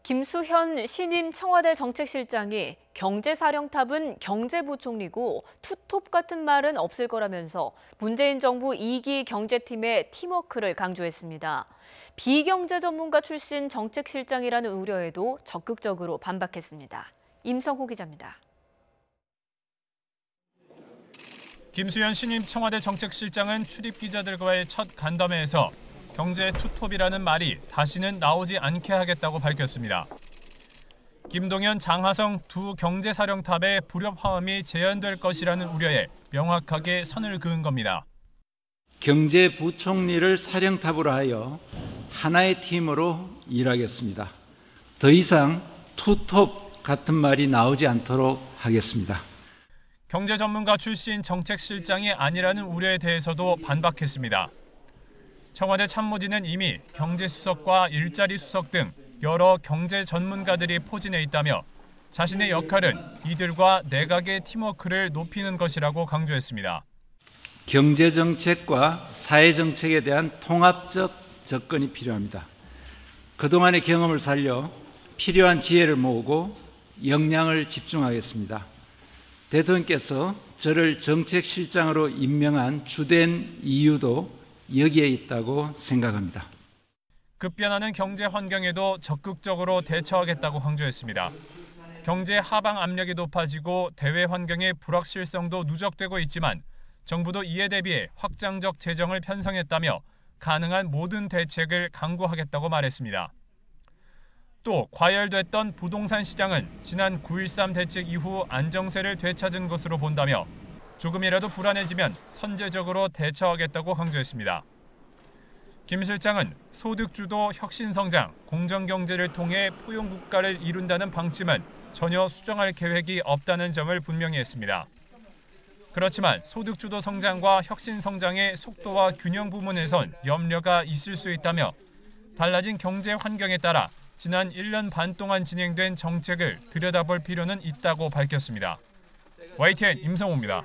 김수현 신임 청와대 정책실장이 경제사령탑은 경제부총리고 투톱 같은 말은 없을 거라면서 문재인 정부 2기 경제팀의 팀워크를 강조했습니다. 비경제 전문가 출신 정책실장이라는 우려에도 적극적으로 반박했습니다. 임성호 기자입니다. 김수현 신임 청와대 정책실장은 출입 기자들과의 첫 간담회에서 경제 투톱이라는 말이 다시는 나오지 않게 하겠다고 밝혔습니다. 김동연, 장하성 두 경제사령탑의 불협화음이 재현될 것이라는 우려에 명확하게 선을 그은 겁니다. 경제부총리를 사령탑으로 하여 하나의 팀으로 일하겠습니다. 더 이상 투톱 같은 말이 나오지 않도록 하겠습니다. 경제 전문가 출신 정책실장이 아니라는 우려에 대해서도 반박했습니다. 청와대 참모진은 이미 경제수석과 일자리 수석 등 여러 경제 전문가들이 포진해 있다며 자신의 역할은 이들과 내각의 팀워크를 높이는 것이라고 강조했습니다. 경제정책과 사회정책에 대한 통합적 접근이 필요합니다. 그동안의 경험을 살려 필요한 지혜를 모으고 역량을 집중하겠습니다. 대통령께서 저를 정책실장으로 임명한 주된 이유도 여기에 있다고 생각합니다. 급변하는 경제 환경에도 적극적으로 대처하겠다고 강조했습니다. 경제 하방 압력이 높아지고 대외 환경의 불확실성도 누적되고 있지만 정부도 이에 대비해 확장적 재정을 편성했다며 가능한 모든 대책을 강구하겠다고 말했습니다. 또 과열됐던 부동산 시장은 지난 9.13 대책 이후 안정세를 되찾은 것으로 본다며 조금이라도 불안해지면 선제적으로 대처하겠다고 강조했습니다. 김 실장은 소득주도 혁신성장, 공정경제를 통해 포용국가를 이룬다는 방침은 전혀 수정할 계획이 없다는 점을 분명히 했습니다. 그렇지만 소득주도 성장과 혁신성장의 속도와 균형 부분에선 염려가 있을 수 있다며 달라진 경제 환경에 따라 지난 1년 반 동안 진행된 정책을 들여다볼 필요는 있다고 밝혔습니다. YTN 임성호입니다.